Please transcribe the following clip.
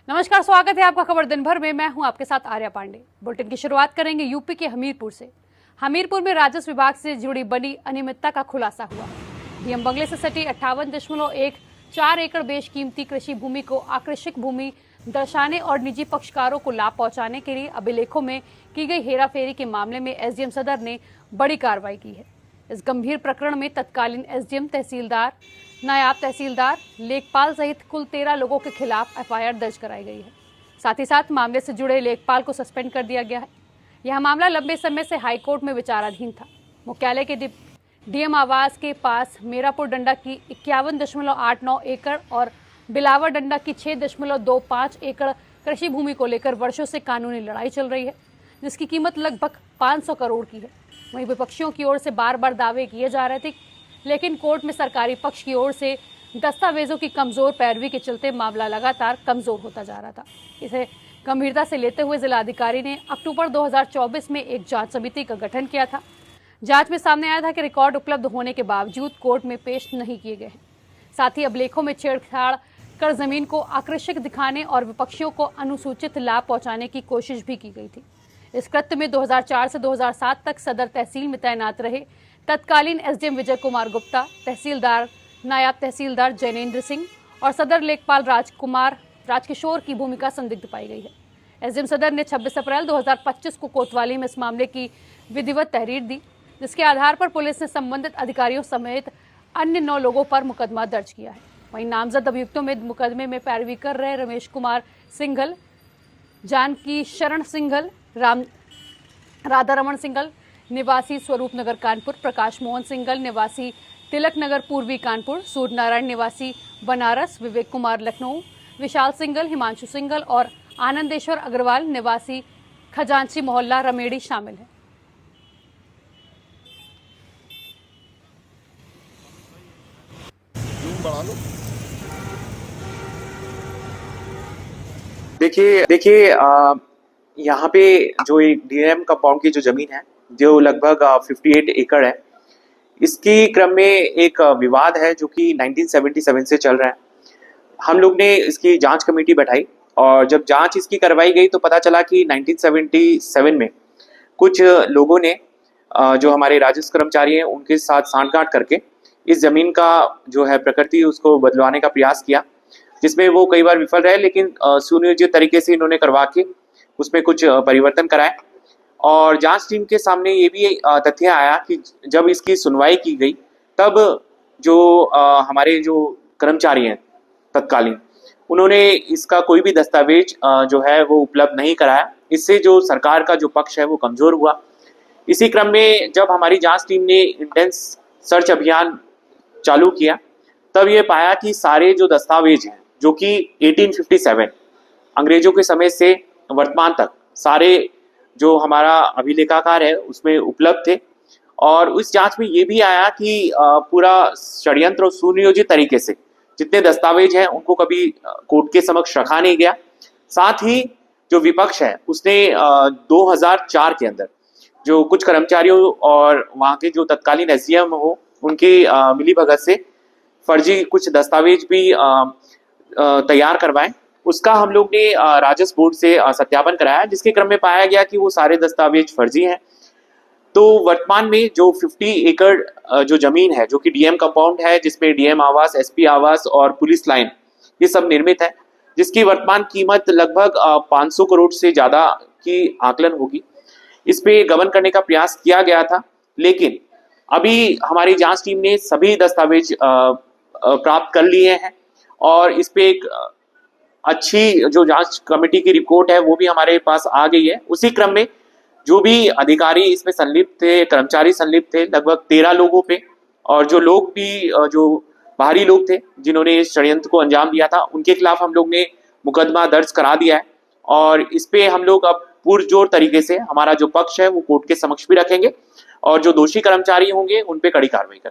नमस्कार, स्वागत है आपका खबर दिन भर में। मैं हूं आपके साथ आर्या पांडे। बुलेटिन की शुरुआत करेंगे यूपी के हमीरपुर से। हमीरपुर में राजस्व विभाग से जुड़ी बड़ी अनियमितता का खुलासा हुआ। डीएम बंगले से सटी 58.14 एकड़ बेशकीमती कृषि भूमि को आकर्षक भूमि दर्शाने और निजी पक्षकारों को लाभ पहुंचाने के लिए अभिलेखों में की गई हेराफेरी के मामले में एसडीएम सदर ने बड़ी कार्रवाई की है। इस गंभीर प्रकरण में तत्कालीन एसडीएम, तहसीलदार, नायब तहसीलदार, लेखपाल सहित कुल 13 लोगों के खिलाफ एफआईआर दर्ज कराई गई है। साथ ही साथ मामले से जुड़े लेखपाल को सस्पेंड कर दिया गया है। यह मामला लंबे समय से हाईकोर्ट में विचाराधीन था। मुख्यालय के डीएम आवास के पास मीरापुर डंडा की 51.89 एकड़ और बिलावर डंडा की 6.25 एकड़ कृषि भूमि को लेकर वर्षों से कानूनी लड़ाई चल रही है, जिसकी कीमत लगभग 500 करोड़ की है। वहीं विपक्षियों की ओर से बार बार दावे किए जा रहे थे, लेकिन कोर्ट में सरकारी पक्ष की ओर से दस्तावेजों की कमजोर पैरवी के चलते मामला लगातार कमजोर होता जा रहा था। इसे गंभीरता से लेते हुए जिलाधिकारी ने अक्टूबर 2024 में एक जांच समिति का गठन किया था। जांच में सामने आया था कि रिकॉर्ड उपलब्ध होने के बावजूद कोर्ट में पेश नहीं किए गए हैं। साथ ही अभिलेखों में छेड़छाड़ कर जमीन को आकर्षक दिखाने और विपक्षियों को अनुसूचित लाभ पहुंचाने की कोशिश भी की गई थी। इस कृत्य में 2004 से 2007 तक सदर तहसील में तैनात रहे तत्कालीन एसडीएम विजय कुमार गुप्ता, तहसीलदार, नायब तहसीलदार जैनेन्द्र सिंह और सदर लेखपाल राजकिशोर की भूमिका संदिग्ध पाई गई है। एसडीएम सदर ने 26 अप्रैल 2025 को कोतवाली में इस मामले की विधिवत तहरीर दी, जिसके आधार पर पुलिस ने संबंधित अधिकारियों समेत अन्य 9 लोगों पर मुकदमा दर्ज किया है। वहीं नामजद अभियुक्तों में मुकदमे में पैरवी कर रहे रमेश कुमार सिंघल, जानकी शरण सिंघल, राधारमण सिंघल निवासी स्वरूप नगर कानपुर, प्रकाश मोहन सिंघल निवासी तिलक नगर पूर्वी कानपुर, सूर्य नारायण निवासी बनारस, विवेक कुमार लखनऊ, विशाल सिंघल, हिमांशु सिंघल और आनंदेश्वर अग्रवाल निवासी खजांची मोहल्ला रमेड़ी शामिल है। देखिए यहाँ पे जो एक डीएम कंपाउंड की जो जमीन है जो लगभग 58 एकड़ है, इसकी क्रम में एक विवाद है जो कि 1977 से चल रहा है। हम लोग ने इसकी जांच कमेटी बैठाई और जब जांच इसकी करवाई गई तो पता चला कि 1977 में कुछ लोगों ने जो हमारे राजस्व कर्मचारी हैं उनके साथ सांठगांठ करके इस जमीन का जो है प्रकृति उसको बदलवाने का प्रयास किया, जिसमें वो कई बार विफल रहे, लेकिन सुनियोजित तरीके से इन्होंने करवा के उसमें कुछ परिवर्तन कराए। और जांच टीम के सामने ये भी तथ्य आया कि जब इसकी सुनवाई की गई तब जो हमारे जो कर्मचारी हैं तत्कालीन, उन्होंने इसका कोई भी दस्तावेज जो है वो उपलब्ध नहीं कराया। इससे जो सरकार का जो पक्ष है वो कमजोर हुआ। इसी क्रम में जब हमारी जांच टीम ने इंटेंस सर्च अभियान चालू किया तब ये पाया कि सारे जो दस्तावेज हैं जो कि 1857 अंग्रेजों के समय से वर्तमान तक सारे जो हमारा अभिलेखाकार है उसमें उपलब्ध थे। और उस जांच में ये भी आया कि पूरा षड्यंत्र और सुनियोजित तरीके से जितने दस्तावेज हैं उनको कभी कोर्ट के समक्ष रखा नहीं गया। साथ ही जो विपक्ष है उसने 2004 के अंदर जो कुछ कर्मचारियों और वहाँ के जो तत्कालीन एसडीएम हो उनकी मिलीभगत से फर्जी कुछ दस्तावेज भी तैयार करवाए। उसका हम लोग ने राजस्व बोर्ड से सत्यापन कराया, जिसके क्रम में पाया गया कि वो सारे दस्तावेज फर्जी हैं। तो वर्तमान में जो 50 एकड़ जो जमीन है जो कि डीएम कंपाउंड है, जिसमें डीएम आवास, एसपी आवास और पुलिस लाइन ये सब निर्मित है, जिसकी वर्तमान कीमत लगभग 500 करोड़ से ज्यादा की आकलन होगी। इस पे गबन करने का प्रयास किया गया था, लेकिन अभी हमारी जांच टीम ने सभी दस्तावेज प्राप्त कर लिए हैं और इस पे एक अच्छी जो जांच कमेटी की रिपोर्ट है वो भी हमारे पास आ गई है। उसी क्रम में जो भी अधिकारी इसमें संलिप्त थे, कर्मचारी संलिप्त थे, लगभग 13 लोगों पे, और जो लोग भी जो बाहरी लोग थे जिन्होंने इस षड्यंत्र को अंजाम दिया था उनके खिलाफ हम लोग ने मुकदमा दर्ज करा दिया है। और इस पे हम लोग अब पुरजोर तरीके से हमारा जो पक्ष है वो कोर्ट के समक्ष भी रखेंगे और जो दोषी कर्मचारी होंगे उन पे कड़ी कार्रवाई करेंगे।